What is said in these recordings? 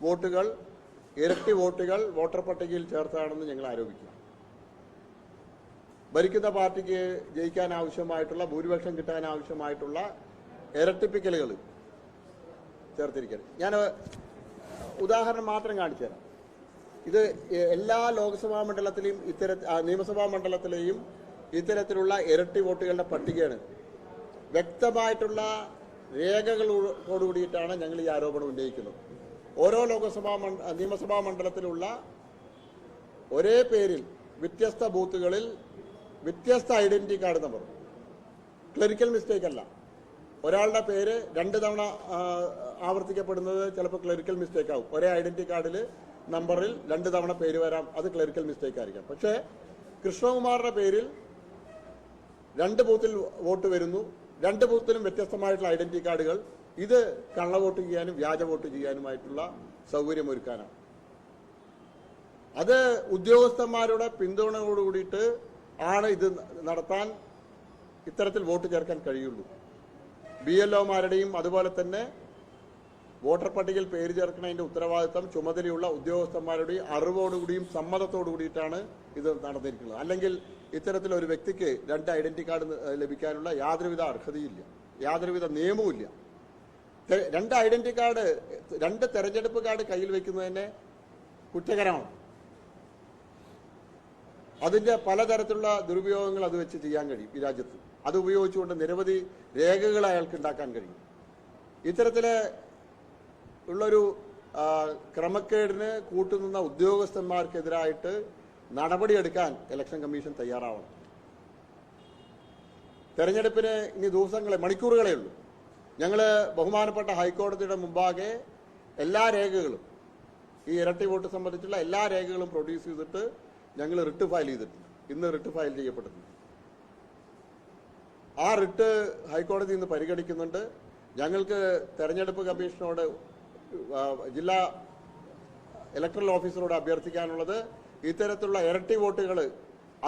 വോട്ടുകൾ ഇരട്ടി വോട്ടുകൾ വോട്ടർ പട്ടികയിൽ ചേർത്താണെന്ന് ഞങ്ങൾ ആരോപിക്കുക. ഭരിക്കുന്ന പാർട്ടിക്ക് ജയിക്കാൻ ആവശ്യമായിട്ടുള്ള ഭൂരിപക്ഷം കിട്ടാൻ ആവശ്യമായിട്ടുള്ള ഇരട്ടിപ്പിക്കലുകൾ ചേർത്തിരിക്കുന്നത്. ഞാൻ ഉദാഹരണം മാത്രം കാണിച്ചു തരാം. ഇത് എല്ലാ ലോക്സഭാ മണ്ഡലത്തിലെയും നിയമസഭാ മണ്ഡലത്തിലെയും ഇത്തരത്തിലുള്ള ഇരട്ടി വോട്ടുകളുടെ പട്ടികയാണ്. വ്യക്തമായിട്ടുള്ള രേഖകളോടുകൂടിയിട്ടാണ് ഞങ്ങൾ ഈ ആരോപണം ഉന്നയിക്കുന്നത്. ഓരോ നിയമസഭാ മണ്ഡലത്തിലുള്ള ഒരേ പേരിൽ വ്യത്യസ്ത ബൂത്തുകളിൽ വ്യത്യസ്ത identity card number. Clerical mistake അല്ല. ഒരാളുടെ പേര് 2 തവണ ആവർത്തിക്കപ്പെടുന്നത് ചിലപ്പോൾ ക്ലറിക്കൽ മിസ്റ്റേക്ക് ആവും. ഒരേ ഐഡന്റിറ്റി കാർഡിൽ നമ്പറിൽ 2 തവണ പേര് വരാം, അത് ക്ലറിക്കൽ മിസ്റ്റേക്ക് ആയിരിക്കാം. പക്ഷേ കൃഷ്ണകുമാറിന്റെ പേരിൽ 2 ബൂത്തിൽ വോട്ട് വരുന്നു, 2 ബൂത്തിലും വ്യത്യസ്തമായിട്ടുള്ള ഐഡന്റിറ്റി കാർഡുകൾ. ഇത് കള്ളവോട്ട് ചെയ്യാനും വ്യാജ വോട്ട് ചെയ്യാനുമായിട്ടുള്ള സൗകര്യമൊരുക്കാനാണ്. അത് ഉദ്യോഗസ്ഥന്മാരുടെ പിന്തുണയോടുകൂടിയിട്ട് ആണ് ഇത് നടത്താൻ, ഇത്തരത്തിൽ വോട്ട് ചേർക്കാൻ കഴിയുള്ളൂ. BLOമാരുടെയും അതുപോലെ തന്നെ വോട്ടർ പട്ടികയിൽ പേര് ചേർക്കുന്നതിന്റെ ഉത്തരവാദിത്തം ചുമതലയുള്ള ഉദ്യോഗസ്ഥന്മാരുടെയും അറിവോടുകൂടിയും സമ്മതത്തോടു കൂടിയിട്ടാണ് ഇത് നടന്നിരിക്കുന്നത്. അല്ലെങ്കിൽ ഇത്തരത്തിൽ ഒരു വ്യക്തിക്ക് 2 ഐഡന്റിറ്റി കാർഡ് ലഭിക്കാനുള്ള യാതൊരുവിധ അർഹതയില്ല, യാതൊരുവിധ നിയമവുമില്ല. 2 ഐഡന്റിറ്റി കാർഡ്, 2 തെരഞ്ഞെടുപ്പ് കാർഡ് കയ്യിൽ വെക്കുന്നതിന് കുറ്റകരമാണ്. അതിന്റെ പലതരത്തിലുള്ള ദുരുപയോഗങ്ങൾ അത് വെച്ച് ചെയ്യാൻ കഴിയും ഈ രാജ്യത്ത്. അത് ഉപയോഗിച്ചുകൊണ്ട് നിരവധി രേഖകൾ അയാൾക്ക് ഉണ്ടാക്കാൻ കഴിയും. ഇത്തരത്തില് ഉള്ളൊരു ക്രമക്കേടിന് കൂട്ടുനിന്ന ഉദ്യോഗസ്ഥന്മാർക്കെതിരായിട്ട് നടപടിയെടുക്കാൻ ഇലക്ഷൻ കമ്മീഷൻ തയ്യാറാവണം. തെരഞ്ഞെടുപ്പിന് ഇനി ദിവസങ്ങളെ, മണിക്കൂറുകളേ ഉള്ളൂ. ഞങ്ങൾ ബഹുമാനപ്പെട്ട ഹൈക്കോടതിയുടെ മുമ്പാകെ എല്ലാ രേഖകളും, ഈ ഇരട്ടി വോട്ട് സംബന്ധിച്ചുള്ള എല്ലാ രേഖകളും പ്രൊഡ്യൂസ് ചെയ്തിട്ട് ഞങ്ങൾ റിട്ട് ഫയൽ ചെയ്തിട്ടുണ്ട്. ഇന്ന് റിട്ട് ഫയൽ ചെയ്യപ്പെട്ടിട്ടുണ്ട്. ആ റിട്ട് ഹൈക്കോടതി ഇന്ന് പരിഗണിക്കുന്നുണ്ട്. ഞങ്ങൾക്ക് തെരഞ്ഞെടുപ്പ് കമ്മീഷനോട്, ജില്ലാ ഇലക്ട്രൽ ഓഫീസറോട് അഭ്യർത്ഥിക്കാനുള്ളത്, ഇത്തരത്തിലുള്ള ഇരട്ടി വോട്ടുകൾ,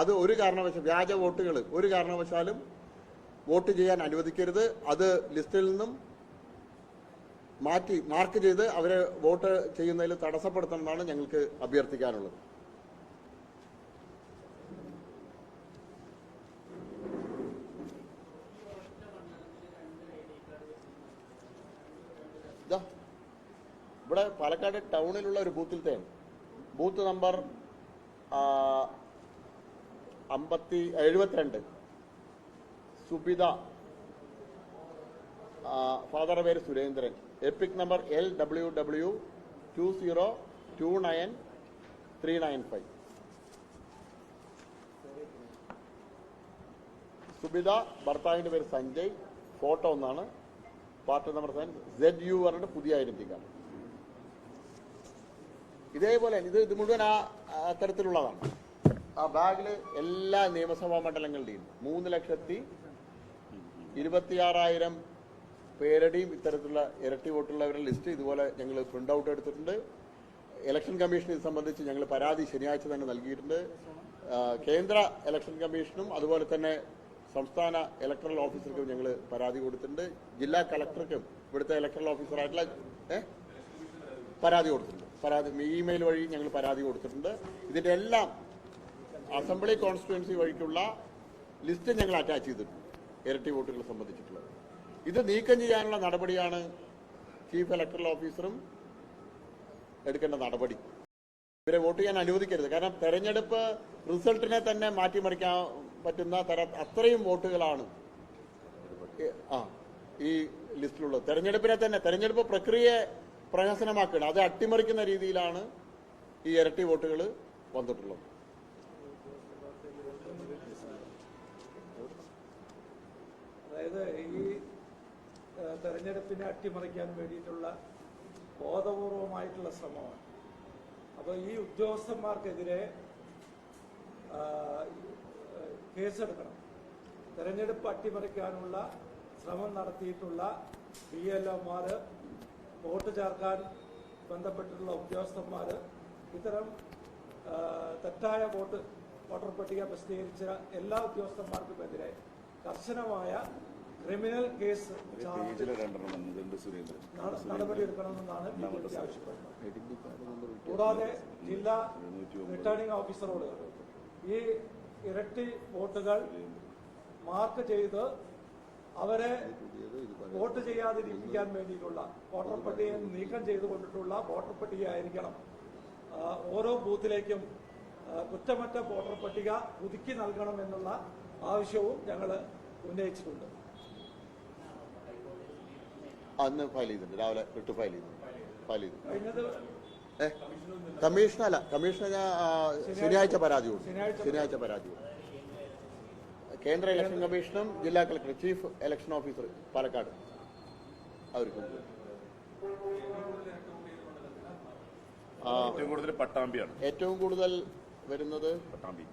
അത് ഒരു കാരണവശാലും, വ്യാജ വോട്ടുകൾ ഒരു കാരണവശാലും വോട്ട് ചെയ്യാൻ അനുവദിക്കരുത്. അത് ലിസ്റ്റിൽ നിന്നും മാറ്റി മാർക്ക് ചെയ്ത് അവരെ വോട്ട് ചെയ്യുന്നതിൽ തടസ്സപ്പെടുത്തണമെന്നാണ് ഞങ്ങൾക്ക് അഭ്യർത്ഥിക്കാനുള്ളത്. ഇവിടെ പാലക്കാട് ടൗണിലുള്ള ഒരു ബൂത്തിലത്തെയാണ്. Booth number 72. സുബിത, ഫാദറുടെ പേര് Surendran. EPIC number LWW 2029395. Subitha, ഭർത്താവിന്റെ പേര് സഞ്ജയ്. ഫോട്ടോ ഒന്നാണ്. പാർട്ടി നമ്പർ ZU പറഞ്ഞിട്ട് പുതിയ ഐഡന്റിറ്റി കാർഡ്. ഇതേപോലെ ഇത് മുഴുവൻ അത്തരത്തിലുള്ളതാണ്. ആ ബാഗിൽ എല്ലാ നിയമസഭാ മണ്ഡലങ്ങളുടെയും 3,26,000 പേരുടെയും ഇത്തരത്തിലുള്ള ഇരട്ടി വോട്ടുള്ളവരുടെ ലിസ്റ്റ് ഇതുപോലെ ഞങ്ങൾ പ്രിന്റ് ഔട്ട് എടുത്തിട്ടുണ്ട്. ഇലക്ഷൻ കമ്മീഷൻ ഇത് സംബന്ധിച്ച് ഞങ്ങൾ പരാതി ശനിയാഴ്ച തന്നെ നൽകിയിട്ടുണ്ട്. കേന്ദ്ര ഇലക്ഷൻ കമ്മീഷനും അതുപോലെ തന്നെ സംസ്ഥാന ഇലക്ട്രൽ ഓഫീസർക്കും ഞങ്ങൾ പരാതി കൊടുത്തിട്ടുണ്ട്. ജില്ലാ കളക്ടർക്കും ഇവിടുത്തെ ഇലക്ട്രൽ ഓഫീസറായിട്ടുള്ള പരാതി കൊടുത്തിട്ടുണ്ട്. ഇമെയിൽ വഴി ഞങ്ങൾ പരാതി കൊടുത്തിട്ടുണ്ട്. ഇതിന്റെ എല്ലാം അസംബ്ലി കോൺസ്റ്റിറ്റ്യുവൻസി വഴിക്കുള്ള ലിസ്റ്റ് ഞങ്ങൾ അറ്റാച്ച് ചെയ്തിട്ടുണ്ട്, ഇരട്ടി വോട്ടുകളെ സംബന്ധിച്ചിട്ടുള്ളത്. ഇത് നീക്കം ചെയ്യാനുള്ള നടപടിയാണ് ചീഫ് ഇലക്ട്രൽ ഓഫീസറും എടുക്കേണ്ട നടപടി. ഇവരെ വോട്ട് ചെയ്യാൻ അനുവദിക്കരുത്. കാരണം തെരഞ്ഞെടുപ്പ് റിസൾട്ടിനെ തന്നെ മാറ്റിമറിക്കാൻ പറ്റുന്ന അത്രയും വോട്ടുകളാണ് ഈ ലിസ്റ്റിലുള്ളത്. തെരഞ്ഞെടുപ്പ് പ്രക്രിയയെ പ്രഹസനമാക്കുകയാണ്. അത് അട്ടിമറിക്കുന്ന രീതിയിലാണ് ഈ ഇരട്ടി വോട്ടുകൾ വന്നിട്ടുള്ളത്. അതായത് ഈ തെരഞ്ഞെടുപ്പിനെ അട്ടിമറിക്കാൻ വേണ്ടിയിട്ടുള്ള ബോധപൂർവമായിട്ടുള്ള ശ്രമമാണ്. അപ്പോൾ ഈ ഉദ്യോഗസ്ഥന്മാർക്കെതിരെ കേസെടുക്കണം. തെരഞ്ഞെടുപ്പ് അട്ടിമറിക്കാനുള്ള ശ്രമം നടത്തിയിട്ടുള്ള BLOമാർ, വോട്ട് ചേർക്കാൻ ബന്ധപ്പെട്ടിട്ടുള്ള ഉദ്യോഗസ്ഥന്മാർ, ഇത്തരം തെറ്റായ വോട്ടർ പട്ടിക പ്രസിദ്ധീകരിച്ച എല്ലാ ഉദ്യോഗസ്ഥന്മാർക്കുമെതിരെ കർശനമായ ക്രിമിനൽ കേസ് പേജിലെ രണ്ടെണ്ണം വന്നിട്ടുണ്ട് സുരേന്ദ്രൻ. നടപടിയെടുക്കണമെന്നാണ് BJP ആവശ്യപ്പെടുന്നത്. കൂടാതെ ജില്ലാ റിട്ടേണിംഗ് ഓഫീസറോട് ഈ ഇരട്ടി വോട്ടുകൾ മാർക്ക് ചെയ്ത് അവരെ വോട്ട് ചെയ്യാതിരിക്കാൻ വേണ്ടിയിട്ടുള്ള വോട്ടർ പട്ടികയിൽ നീക്കം ചെയ്തുകൊണ്ടിട്ടുള്ള വോട്ടർ പട്ടികയായിരിക്കണം ഓരോ ബൂത്തിലേക്കും കുറ്റമറ്റ വോട്ടർ പട്ടിക പുതുക്കി നൽകണമെന്നുള്ള ആവശ്യവും ഞങ്ങൾ ഉന്നയിച്ചിട്ടുണ്ട്. അന്ന് ഫയൽ ചെയ്തിട്ടുണ്ട്, രാവിലെ റിട്ട് ഫയൽ ചെയ്തു. കഴിഞ്ഞത് കമ്മീഷനല്ല, കമ്മീഷന് ഞാൻ ശനിയാഴ്ച പരാതി കൊടുത്തു. കേന്ദ്ര ഇലക്ഷൻ കമ്മീഷനും ജില്ലാ collector, chief election officer Palakkad അവർക്ക് ഏറ്റവും കൂടുതൽ പട്ടാമ്പിയാണ്. ഏറ്റവും കൂടുതൽ വരുന്നത് പട്ടാമ്പി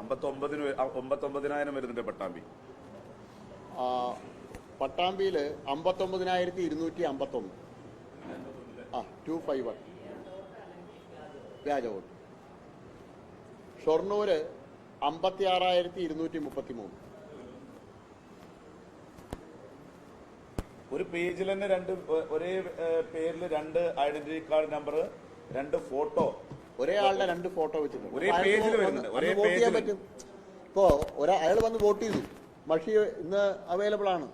59,000 വരുന്നുണ്ട് പട്ടാമ്പി. പട്ടാമ്പിയിൽ 59,251 251 വ്യാജ വോട്ട്. ഷൊർണൂര് 56,233. ഒരു പേജിൽ തന്നെ ഒരേ പേരിൽ 2 ഐഡന്റിറ്റി കാർഡ് നമ്പർ, 2 ഫോട്ടോ, ഒരേ ആളുടെ 2 ഫോട്ടോ വെച്ചിട്ടുണ്ട്. ഒരേ പേജിൽ വരുന്നുണ്ട്. ഒരേ വോട്ട് ചെയ്യാൻ പേജിൽ പറ്റും. ഇപ്പോ അയാൾ വന്ന് വോട്ട് ചെയ്തു, മഷി ഇന്ന് അവൈലബിൾ ആണ്,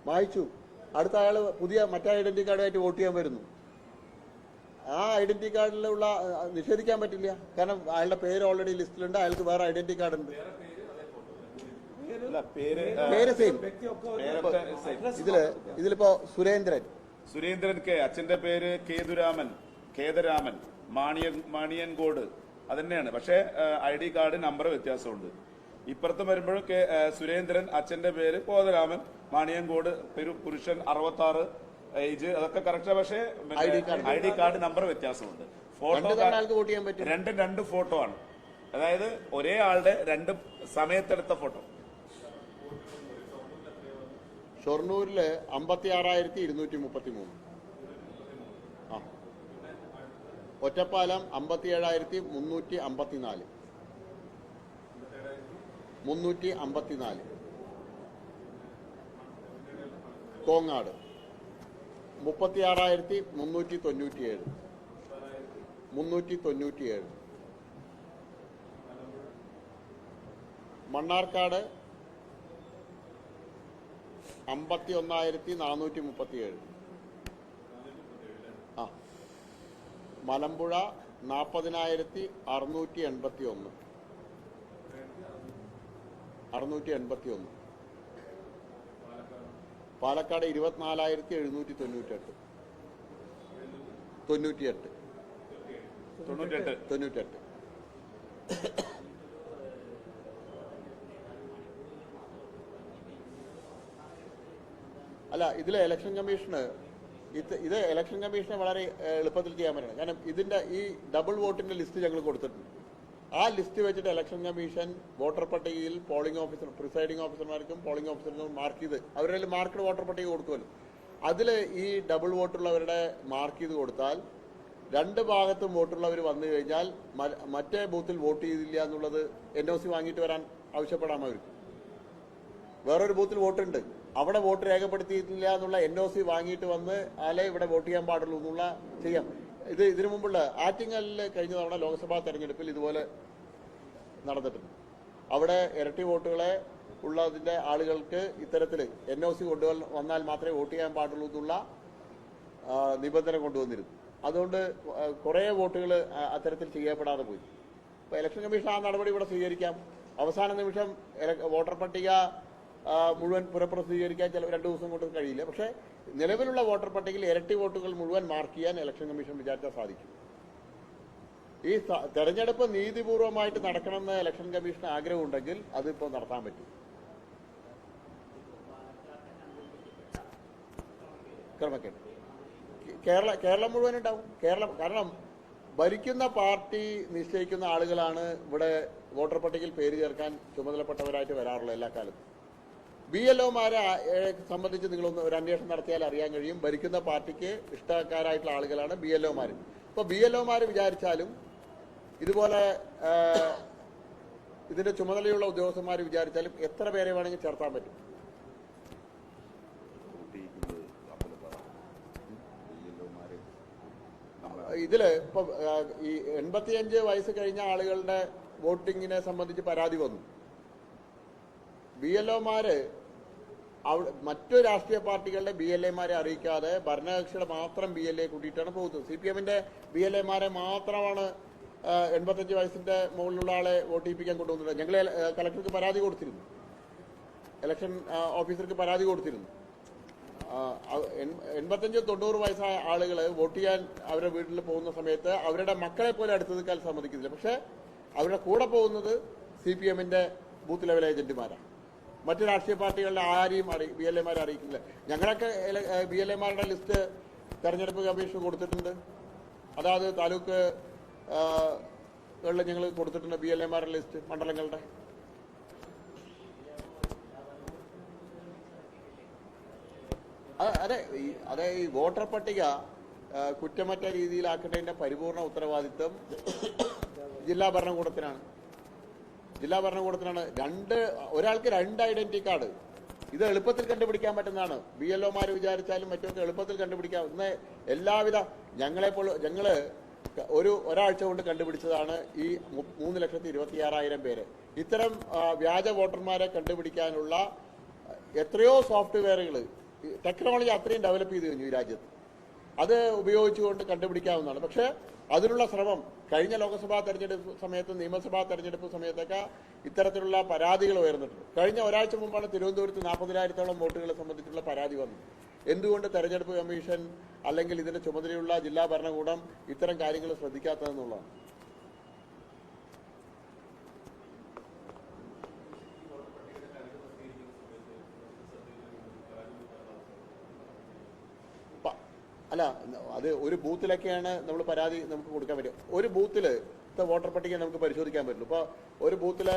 വായിച്ചു. അടുത്ത അയാൾ പുതിയ മറ്റേ ഐഡന്റിറ്റി കാർഡായിട്ട് വോട്ട് ചെയ്യാൻ വരുന്നു. ആ ഐഡന്റിറ്റി കാർഡിലുള്ള നിഷേധിക്കാൻ പറ്റില്ല, കാരണം അയാളുടെ പേര് ഓൾറെഡി ലിസ്റ്റിലുണ്ട്, അയാൾക്ക് വേറെ ഐഡന്റിറ്റി കാർഡ് ഉണ്ട്, പേര് സെയിം. ഇതിലിപ്പോ സുരേന്ദ്രൻ കെ, അച്ഛന്റെ പേര് കേതരാമൻ, മാണിയൻകോട് അതന്നെയാണ്. പക്ഷെ ID കാർഡ് നമ്പർ വ്യത്യാസമുണ്ട്. ഇപ്പുറത്ത് വരുമ്പോഴും സുരേന്ദ്രൻ, അച്ഛന്റെ പേര് കോതരാമൻ, മാണിയൻകോട്, പുരുഷൻ, 66 ഏജ്, അതൊക്കെ കറക്റ്റ്. പക്ഷേ ID കാർഡ് നമ്പർ വ്യത്യാസമുണ്ട്. ഫോട്ടോ 2 ഫോട്ടോ ആണ്, അതായത് ഒരേ ആളുടെ 2 സമയത്തെടുത്ത ഫോട്ടോ. ഷൊർണൂരില് 56,233. ഒറ്റപ്പാലം 57,354. കോങ്ങാട് 36,397. മണ്ണാർക്കാട് 51,437. മലമ്പുഴ 40,681. പാലക്കാട് 24,798. അല്ല, ഇതിലെ ഇലക്ഷൻ കമ്മീഷന് ഇത് ഇലക്ഷൻ കമ്മീഷനെ വളരെ എളുപ്പത്തിൽ ചെയ്യാൻ പറ്റണം. കാരണം ഇതിന്റെ ഈ ഡബിൾ വോട്ടിന്റെ ലിസ്റ്റ് ഞങ്ങൾ കൊടുത്തിട്ടുണ്ട്. ആ ലിസ്റ്റ് വെച്ചിട്ട് ഇലക്ഷൻ കമ്മീഷൻ വോട്ടർ പട്ടികയിൽ പോളിംഗ് ഓഫീസർ, പ്രിസൈഡിംഗ് ഓഫീസർമാർക്കും പോളിംഗ് ഓഫീസർക്കും മാർക്ക് ചെയ്ത് അവരുടെ മാർക്കഡ് വോട്ടർ പട്ടിക കൊടുക്കുമല്ലോ, അതിൽ ഈ ഡബിൾ വോട്ടുള്ളവരുടെ മാർക്ക് ചെയ്ത് കൊടുത്താൽ 2 ഭാഗത്തും വോട്ടുള്ളവർ വന്നു കഴിഞ്ഞാൽ മറ്റേ ബൂത്തിൽ വോട്ട് ചെയ്തില്ല എന്നുള്ളത് NOC വാങ്ങിയിട്ട് വരാൻ ആവശ്യപ്പെടാം അവർക്ക്. വേറൊരു ബൂത്തിൽ വോട്ടുണ്ട്, അവിടെ വോട്ട് രേഖപ്പെടുത്തിയിട്ടില്ല എന്നുള്ള NOC വാങ്ങിയിട്ട് വന്ന് ആലേ ഇവിടെ വോട്ട് ചെയ്യാൻ പാടുള്ളൂ എന്നുള്ള ചെയ്യാം. ഇതിനു മുമ്പുള്ള ആറ്റിങ്ങലിൽ കഴിഞ്ഞ തവണ ലോക്സഭാ തെരഞ്ഞെടുപ്പിൽ ഇതുപോലെ നടന്നിട്ടുണ്ട്. അവിടെ ഇരട്ടി വോട്ടുകളെ ഉള്ളതിന്റെ ആളുകൾക്ക് ഇത്തരത്തിൽ NOC കൊണ്ടുവന്നാൽ മാത്രമേ വോട്ട് ചെയ്യാൻ പാടുള്ളൂ എന്നുള്ള നിബന്ധന കൊണ്ടുവന്നിരുന്നു. അതുകൊണ്ട് കുറേ വോട്ടുകൾ അത്തരത്തിൽ ചെയ്യപ്പെടാതെ പോയി. അപ്പോൾ ഇലക്ഷൻ കമ്മീഷൻ ആ നടപടി ഇവിടെ സ്വീകരിക്കാം. അവസാന നിമിഷം വോട്ടർ പട്ടിക മുഴുവൻ പുനഃപ്രസിദ്ധീകരിക്കാൻ 2 ദിവസം കൊണ്ട് കഴിയില്ല. പക്ഷേ നിലവിലുള്ള വോട്ടർ പട്ടികയിൽ ഇരട്ടി വോട്ടുകൾ മുഴുവൻ മാർക്ക് ചെയ്യാൻ ഇലക്ഷൻ കമ്മീഷൻ വിചാരിച്ചാൽ സാധിക്കും. ഈ തെരഞ്ഞെടുപ്പ് നീതിപൂർവമായിട്ട് നടക്കണമെന്ന് ഇലക്ഷൻ കമ്മീഷന് ആഗ്രഹമുണ്ടെങ്കിൽ അതിപ്പോൾ നടത്താൻ പറ്റും. ക്രമക്കേട് കേരളം മുഴുവൻ ഉണ്ടാവും. കാരണം ഭരിക്കുന്ന പാർട്ടി നിശ്ചയിക്കുന്ന ആളുകളാണ് ഇവിടെ വോട്ടർ പട്ടികയിൽ പേര് ചേർക്കാൻ ചുമതലപ്പെട്ടവരായിട്ട് വരാറുള്ളത് എല്ലാ കാലത്തും. BLOമാരെ സംബന്ധിച്ച് നിങ്ങളൊന്ന് ഒരു അന്വേഷണം നടത്തിയാൽ അറിയാൻ കഴിയും. ഭരിക്കുന്ന പാർട്ടിക്ക് ഇഷ്ടക്കാരായിട്ടുള്ള ആളുകളാണ് BLOമാർ. ഇപ്പോൾ BLOമാർ വിചാരിച്ചാലും ഇതുപോലെ ഇതിന്റെ ചുമതലയുള്ള ഉദ്യോഗസ്ഥന്മാർ വിചാരിച്ചാലും എത്ര പേരെ വേണമെങ്കിൽ ചേർത്താൻ പറ്റും. ഇതില് ഇപ്പൊ ഈ 85 വയസ്സ് കഴിഞ്ഞ ആളുകളുടെ വോട്ടിങ്ങിനെ സംബന്ധിച്ച് പരാതി വന്നു. BLOമാര് മറ്റു രാഷ്ട്രീയ പാർട്ടികളുടെ BLAമാരെ അറിയിക്കാതെ ഭരണകക്ഷിയുടെ മാത്രം BLA കൂട്ടിയിട്ടാണ് പോകുന്നത്. CPMന്റെ BLAമാരെ മാത്രമാണ് 85 വയസ്സിന്റെ മുകളിലുള്ള ആളെ വോട്ട് ചെയ്യിപ്പിക്കാൻ കൊണ്ടുവന്നത്. ഞങ്ങൾ കളക്ടർക്ക് പരാതി കൊടുത്തിരുന്നു, ഇലക്ഷൻ ഓഫീസർക്ക് പരാതി കൊടുത്തിരുന്നു. 85-90 വയസ്സായ ആളുകൾ വോട്ട് ചെയ്യാൻ അവരുടെ വീട്ടിൽ പോകുന്ന സമയത്ത് അവരുടെ മക്കളെ പോലെ അടുത്ത് നിൽക്കാൻ സമ്മതിക്കുന്നില്ല. പക്ഷെ അവരുടെ കൂടെ പോകുന്നത് CPMന്റെ ബൂത്ത് ലെവൽ ഏജന്റുമാരാണ്. മറ്റു രാഷ്ട്രീയ പാർട്ടികളുടെ ആരെയും BLAമാരെ അറിയിക്കുന്നില്ല. ഞങ്ങളൊക്കെ BLAമാരുടെ ലിസ്റ്റ് തെരഞ്ഞെടുപ്പ് കമ്മീഷൻ കൊടുത്തിട്ടുണ്ട്. അതായത് താലൂക്ക് ഞങ്ങൾ കൊടുത്തിട്ടുണ്ട് BLAമാരുടെ ലിസ്റ്റ് മണ്ഡലങ്ങളുടെ. അതെ ഈ വോട്ടർ പട്ടിക കുറ്റമറ്റ രീതിയിലാക്കേണ്ടതിന്റെ പരിപൂർണ ഉത്തരവാദിത്വം ജില്ലാ ഭരണകൂടത്തിനാണ്. ഒരാൾക്ക് 2 ഐഡന്റിറ്റി കാർഡ് ഇത് എളുപ്പത്തിൽ കണ്ടുപിടിക്കാൻ പറ്റുന്നതാണ്. BLOമാര് വിചാരിച്ചാലും മറ്റൊക്കെ എളുപ്പത്തിൽ കണ്ടുപിടിക്കാം. ഇന്ന് എല്ലാവിധ ഞങ്ങള് ഒരാഴ്ച കൊണ്ട് കണ്ടുപിടിച്ചതാണ് ഈ 3,26,000 പേര്. ഇത്തരം വ്യാജ വോട്ടർമാരെ കണ്ടുപിടിക്കാനുള്ള എത്രയോ സോഫ്റ്റ്വെയറുകൾ ടെക്നോളജി അത്രയും ഡെവലപ്പ് ചെയ്ത് കഴിഞ്ഞു ഈ രാജ്യത്ത്. അത് ഉപയോഗിച്ചുകൊണ്ട് കണ്ടുപിടിക്കാവുന്നതാണ്. പക്ഷേ അതിനുള്ള ശ്രമം കഴിഞ്ഞ ലോക്സഭാ തെരഞ്ഞെടുപ്പ് സമയത്തും നിയമസഭാ തെരഞ്ഞെടുപ്പ് സമയത്തൊക്കെ ഇത്തരത്തിലുള്ള പരാതികൾ ഉയർന്നിട്ടുണ്ട്. കഴിഞ്ഞ ഒരാഴ്ച മുമ്പാണ് തിരുവനന്തപുരത്ത് 40,000-ഓളം വോട്ടുകളെ സംബന്ധിച്ചുള്ള പരാതി വന്നു. എന്തുകൊണ്ട് തെരഞ്ഞെടുപ്പ് കമ്മീഷൻ അല്ലെങ്കിൽ ഇതിന്റെ ചുമതലയുള്ള ജില്ലാ ഭരണകൂടം ഇത്തരം കാര്യങ്ങൾ ശ്രദ്ധിക്കാത്തതെന്നുള്ളതാണ്. അല്ല, അത് ഒരു ബൂത്തിലൊക്കെയാണ് നമ്മൾ പരാതി നമുക്ക് കൊടുക്കാൻ പറ്റും. ഒരു ബൂത്തിൽ വോട്ടർ പട്ടിക നമുക്ക് പരിശോധിക്കാൻ പറ്റുള്ളൂ. ഇപ്പോൾ ഒരു ബൂത്തിലെ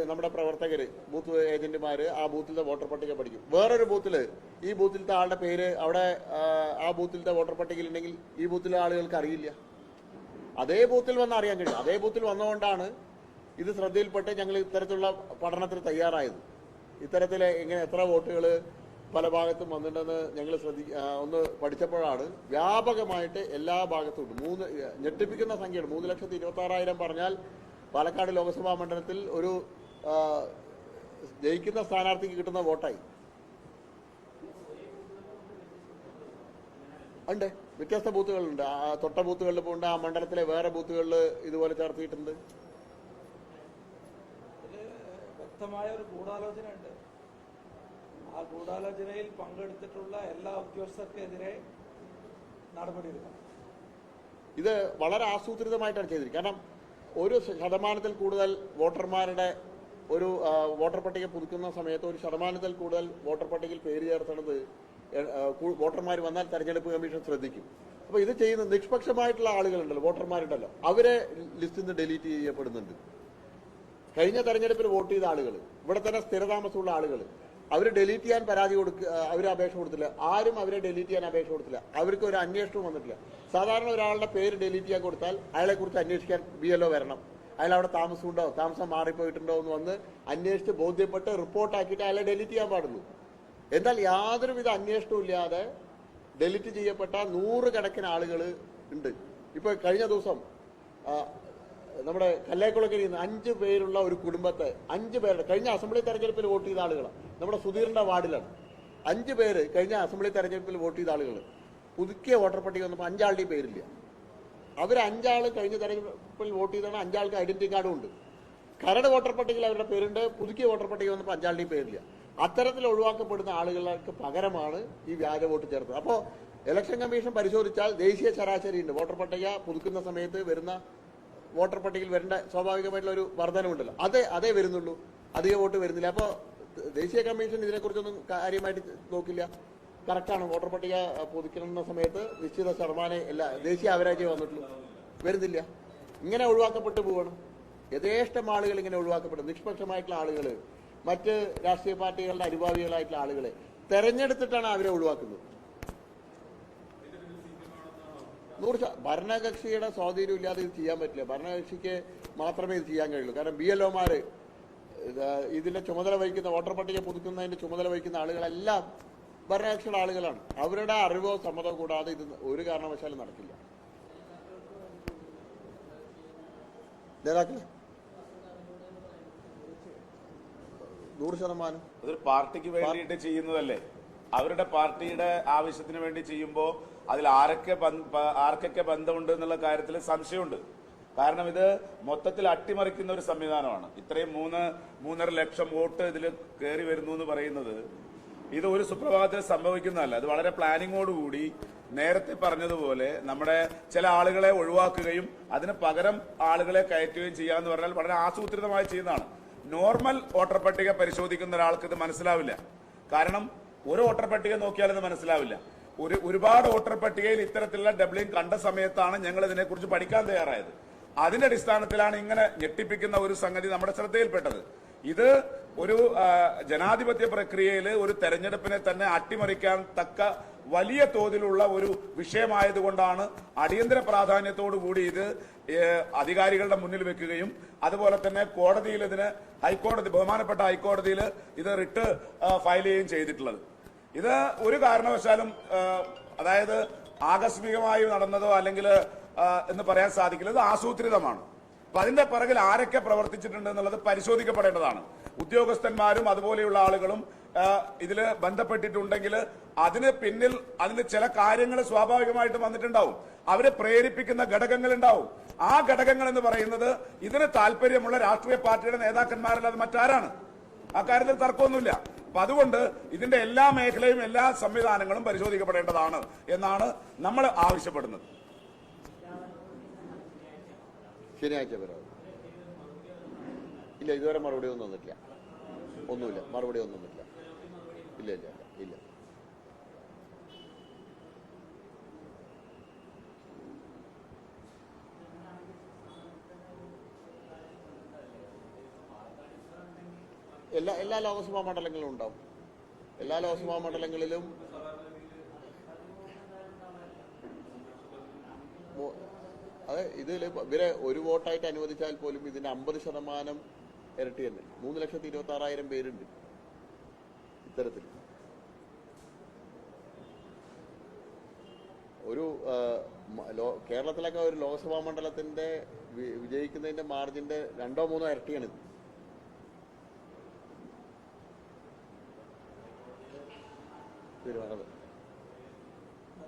നമ്മുടെ പ്രവർത്തകർ, ബൂത്ത് ഏജന്റുമാർ ആ ബൂത്തിലത്തെ വോട്ടർ പട്ടിക പഠിക്കും. വേറൊരു ബൂത്തിൽ ഈ ബൂത്തിലത്തെ ആളുടെ പേര് അവിടെ ആ ബൂത്തിലത്തെ വോട്ടർ പട്ടികയിൽ ഉണ്ടെങ്കിൽ ഈ ബൂത്തിലെ ആളുകൾക്ക് അറിയില്ല. അതേ ബൂത്തിൽ വന്ന് അറിയാൻ കഴിയും. അതേ ബൂത്തിൽ വന്നുകൊണ്ടാണ് ഇത് ശ്രദ്ധയിൽപ്പെട്ട് ഞങ്ങൾ ഇത്തരത്തിലുള്ള പഠനത്തിന് തയ്യാറായത്. ഇത്തരത്തിൽ എങ്ങനെ എത്ര വോട്ടുകൾ പല ഭാഗത്തും വന്നിട്ടുണ്ടെന്ന് ഞങ്ങൾ ഒന്ന് പഠിച്ചപ്പോഴാണ് വ്യാപകമായിട്ട് എല്ലാ ഭാഗത്തും ഞെട്ടിപ്പിക്കുന്ന സംഖ്യയാണ്. 3,26,000 പറഞ്ഞാൽ പാലക്കാട് ലോക്സഭാ മണ്ഡലത്തിൽ ഒരു ജയിക്കുന്ന സ്ഥാനാർത്ഥിക്ക് കിട്ടുന്ന വോട്ടായി. ഉണ്ട്, വ്യത്യസ്ത ബൂത്തുകളുണ്ട്. തൊട്ട ബൂത്തുകളിൽ പോകുന്നുണ്ട്, ആ മണ്ഡലത്തിലെ വേറെ ബൂത്തുകളിൽ ഇതുപോലെ ചേർത്തിയിട്ടുണ്ട്. വ്യക്തമായ ഒരു ഗൂഢാലോചന ഉണ്ട്. ആ ഗൂഢാലോചനയിൽ പങ്കെടുത്തിട്ടുള്ള എല്ലാ ഉദ്യോഗസ്ഥർക്കെതിരെ നടപടിയെടുക്കണം. ഇത് വളരെ ആസൂത്രിതമായിട്ടാണ് ചെയ്തിരിക്കുന്നത്. കാരണം 1% കൂടുതൽ വോട്ടർമാരുടെ ഒരു വോട്ടർ പട്ടിക പുതുക്കുന്ന സമയത്ത് 1% കൂടുതൽ വോട്ടർ പട്ടികയിൽ പേര് ചേർത്തണത് വോട്ടർമാർ വന്നാൽ തെരഞ്ഞെടുപ്പ് കമ്മീഷൻ ശ്രദ്ധിക്കും. അപ്പോൾ ഇത് ചെയ്യുന്ന നിഷ്പക്ഷമായിട്ടുള്ള ആളുകളുണ്ടല്ലോ, വോട്ടർമാരുണ്ടല്ലോ, അവരെ ലിസ്റ്റിൽ നിന്ന് ഡിലീറ്റ് ചെയ്യപ്പെടുന്നുണ്ട്. കഴിഞ്ഞ തെരഞ്ഞെടുപ്പിൽ വോട്ട് ചെയ്ത ആളുകൾ, ഇവിടെ തന്നെ സ്ഥിരതാമസമുള്ള ആളുകൾ, അവർ ഡിലീറ്റ് ചെയ്യാൻ പരാതി അവർ അപേക്ഷ കൊടുത്തില്ല. ആരും അവരെ ഡിലീറ്റ് ചെയ്യാൻ അപേക്ഷ കൊടുത്തില്ല. അവർക്ക് ഒരു അന്വേഷണവും വന്നിട്ടില്ല. സാധാരണ ഒരാളുടെ പേര് ഡിലീറ്റ് ചെയ്യാൻ കൊടുത്താൽ അയാളെക്കുറിച്ച് അന്വേഷിക്കാൻ BLO വരണം. അയാൾ അവിടെ താമസമുണ്ടോ, താമസം മാറിപ്പോയിട്ടുണ്ടോ എന്ന് വന്ന് അന്വേഷിച്ച് ബോധ്യപ്പെട്ട് റിപ്പോർട്ടാക്കിയിട്ട് അയാളെ ഡിലീറ്റ് ചെയ്യാൻ പാടുള്ളൂ. എന്നാൽ യാതൊരുവിധ അന്വേഷണവും ഇല്ലാതെ ഡിലീറ്റ് ചെയ്യപ്പെട്ട 100 കണക്കിന് ആളുകൾ ഉണ്ട്. ഇപ്പൊ കഴിഞ്ഞ ദിവസം നമ്മുടെ കല്ലേക്കുളക്കരയിൽ നിന്ന് 5 പേരുള്ള ഒരു കുടുംബത്തെ 5 പേരുടെ കഴിഞ്ഞ അസംബ്ലി തെരഞ്ഞെടുപ്പിൽ വോട്ട് ചെയ്ത ആളുകളാണ്. നമ്മുടെ സുധീറിന്റെ വാർഡിലാണ് 5 പേര് കഴിഞ്ഞ അസംബ്ലി തെരഞ്ഞെടുപ്പിൽ വോട്ട് ചെയ്ത ആളുകൾ. പുതുക്കിയ വോട്ടർ പട്ടിക വന്നപ്പോൾ 5 ആളുടെയും പേരില്ല. അവർ 5 ആൾ കഴിഞ്ഞ തെരഞ്ഞെടുപ്പിൽ വോട്ട് ചെയ്താണ്. 5 ആൾക്ക് ഐഡന്റിറ്റി കാർഡും ഉണ്ട്. കരട് വോട്ടർ പട്ടികയിൽ അവരുടെ പേരുണ്ട്. പുതുക്കിയ വോട്ടർ പട്ടിക വന്നപ്പോൾ 5 ആളുടെയും പേരില്ല. അത്തരത്തിൽ ഒഴിവാക്കപ്പെടുന്ന ആളുകൾക്ക് പകരമാണ് ഈ വ്യാജ വോട്ട് ചേർത്തത്. അപ്പോൾ ഇലക്ഷൻ കമ്മീഷൻ പരിശോധിച്ചാൽ ദേശീയ ശരാശരി ഉണ്ട്. വോട്ടർ പട്ടിക പുതുക്കുന്ന സമയത്ത് വരുന്ന വോട്ടർ പട്ടികയിൽ വരേണ്ട സ്വാഭാവികമായിട്ടുള്ള ഒരു വർധനമുണ്ടല്ലോ, അതേ വരുന്നുള്ളൂ, അധിക വോട്ട് വരുന്നില്ല. അപ്പോൾ ദേശീയ കമ്മീഷൻ ഇതിനെക്കുറിച്ചൊന്നും കാര്യമായിട്ട് നോക്കില്ല. കറക്റ്റാണ്, വോട്ടർ പട്ടിക പുതുക്കുന്ന സമയത്ത് നിശ്ചിത ശതമാനം ദേശീയ ആവറേജ് വന്നിട്ടുള്ളൂ, വരുന്നില്ല. ഇങ്ങനെ ഒഴിവാക്കപ്പെട്ടു പോകണം. യഥേഷ്ടം ആളുകൾ ഇങ്ങനെ ഒഴിവാക്കപ്പെടും. നിഷ്പക്ഷമായിട്ടുള്ള ആളുകൾ, മറ്റ് രാഷ്ട്രീയ പാർട്ടികളുടെ അനുഭാവികളായിട്ടുള്ള ആളുകളെ തെരഞ്ഞെടുത്തിട്ടാണ് അവരെ ഒഴിവാക്കുന്നത്. ഭരണകക്ഷിയുടെ സ്വാധീനം ഇല്ലാതെ ഇത് ചെയ്യാൻ പറ്റില്ല. ഭരണകക്ഷിക്ക് മാത്രമേ ഇത് ചെയ്യാൻ കഴിയുള്ളൂ. കാരണം BLOമാര് ഇതിന്റെ ചുമതല വഹിക്കുന്ന, വോട്ടർ പട്ടിക പുതുക്കുന്നതിന്റെ ചുമതല വഹിക്കുന്ന ആളുകളെല്ലാം ഭരണകക്ഷിയുടെ ആളുകളാണ്. അവരുടെ അറിവോ സമ്മതമോ കൂടാതെ ഇത് ഒരു കാരണവശാലും നടക്കില്ല. നേതാക്കളെ 100%. അതൊരു പാർട്ടിക്ക് വേണ്ടിയിട്ട് ചെയ്യുന്നതല്ലേ? അവരുടെ പാർട്ടിയുടെ ആവശ്യത്തിന് വേണ്ടി ചെയ്യുമ്പോൾ അതിൽ ആർക്കൊക്കെ ബന്ധമുണ്ട് എന്നുള്ള കാര്യത്തിൽ സംശയമുണ്ട്. കാരണം ഇത് മൊത്തത്തിൽ അട്ടിമറിക്കുന്ന ഒരു സംവിധാനമാണ്. ഇത്രയും 3.5 ലക്ഷം വോട്ട് ഇതിൽ കയറി വരുന്നു എന്ന് പറയുന്നത് ഇത് ഒരു സുപ്രഭാതത്തിൽ സംഭവിക്കുന്നതല്ല. അത് വളരെ പ്ലാനിങ്ങോടുകൂടി നേരത്തെ പറഞ്ഞതുപോലെ നമ്മുടെ ചില ആളുകളെ ഒഴിവാക്കുകയും അതിന് പകരം ആളുകളെ കയറ്റുകയും ചെയ്യാന്ന് പറഞ്ഞാൽ വളരെ ആസൂത്രിതമായി ചെയ്യുന്നതാണ്. നോർമൽ വോട്ടർ പട്ടിക പരിശോധിക്കുന്ന ഒരാൾക്ക് ഇത് മനസ്സിലാവില്ല. കാരണം ഒരു വോട്ടർ പട്ടിക നോക്കിയാൽ ഇത് മനസ്സിലാവില്ല. ഒരുപാട് വോട്ടർ പട്ടികയിൽ ഇത്തരത്തിലുള്ള ഡബ്ലിംഗ് കണ്ട സമയത്താണ് ഞങ്ങൾ ഇതിനെക്കുറിച്ച് പഠിക്കാൻ തയ്യാറായത്. അതിന്റെ അടിസ്ഥാനത്തിലാണ് ഇങ്ങനെ ഞെട്ടിപ്പിക്കുന്ന ഒരു സംഗതി നമ്മുടെ ശ്രദ്ധയിൽപ്പെട്ടത്. ഇത് ഒരു ജനാധിപത്യ പ്രക്രിയയിൽ ഒരു തെരഞ്ഞെടുപ്പിനെ തന്നെ അട്ടിമറിക്കാൻ തക്ക വലിയ തോതിലുള്ള ഒരു വിഷയമായതുകൊണ്ടാണ് അടിയന്തര പ്രാധാന്യത്തോടുകൂടി ഇത് അധികാരികളുടെ മുന്നിൽ വെക്കുകയും അതുപോലെ തന്നെ കോടതിയിൽ ബഹുമാനപ്പെട്ട ഹൈക്കോടതിയിൽ ഇത് റിട്ട് ഫയൽ ചെയ്യുകയും ചെയ്തിട്ടുള്ളത്. ഇത് ഒരു കാരണവശാലും അതായത് ആകസ്മികമായി നടന്നതോ അല്ലെങ്കിൽ എന്ന് പറയാൻ സാധിക്കില്ല. ഇത് ആസൂത്രിതമാണ്. അപ്പൊ അതിന്റെ പിറകിൽ ആരൊക്കെ പ്രവർത്തിച്ചിട്ടുണ്ട് എന്നുള്ളത് പരിശോധിക്കപ്പെടേണ്ടതാണ്. ഉദ്യോഗസ്ഥന്മാരും അതുപോലെയുള്ള ആളുകളും ഇതിൽ ബന്ധപ്പെട്ടിട്ടുണ്ടെങ്കിൽ അതിന് പിന്നിൽ ചില കാര്യങ്ങൾ സ്വാഭാവികമായിട്ട് വന്നിട്ടുണ്ടാവും. അവരെ പ്രേരിപ്പിക്കുന്ന ഘടകങ്ങൾ ഉണ്ടാവും. ആ ഘടകങ്ങൾ എന്ന് പറയുന്നത് ഇതിന് താല്പര്യമുള്ള രാഷ്ട്രീയ പാർട്ടിയുടെ നേതാക്കന്മാരല്ലാതെ മറ്റാരാണ്? ആ കാര്യത്തിൽ തർക്കമൊന്നുമില്ല. അപ്പൊ അതുകൊണ്ട് ഇതിന്റെ എല്ലാ മേഖലയും എല്ലാ സംവിധാനങ്ങളും പരിശോധിക്കപ്പെടേണ്ടതാണ് എന്നാണ് നമ്മൾ ആവശ്യപ്പെടുന്നത്. ശനിയാഴ്ച വരാം. ഇല്ല, ഇതുവരെ മറുപടി ഒന്നും വന്നിട്ടില്ല. ഒന്നുമില്ല, മറുപടി ഒന്നും വന്നിട്ടില്ല. ഇല്ല ഇല്ല ഇല്ല. എല്ലാ ലോക്സഭാ മണ്ഡലങ്ങളിലും ഉണ്ടാവും. എല്ലാ ലോക്സഭാ മണ്ഡലങ്ങളിലും അതെ ഇവരെ ഒരു വോട്ടായിട്ട് അനുവദിച്ചാൽ പോലും ഇതിന്റെ 50% ഇരട്ടി തന്നെ. 3,26,000 പേരുണ്ട് ഇത്തരത്തിൽ. ഒരു കേരളത്തിലൊക്കെ ഒരു ലോക്സഭാ മണ്ഡലത്തിന്റെ വിജയിക്കുന്നതിന്റെ മാർജിന്റെ 2 or 3 ഇരട്ടിയാണ് ഇത്.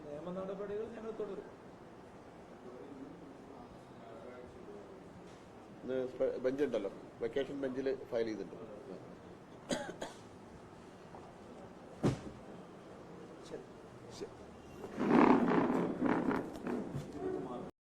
നിയമ നടപടികൾ ഞങ്ങൾ തുടരും. ബെഞ്ചുണ്ടല്ലോ, വെക്കേഷൻ ബെഞ്ചിൽ ഫയൽ ചെയ്തിട്ടുണ്ട്.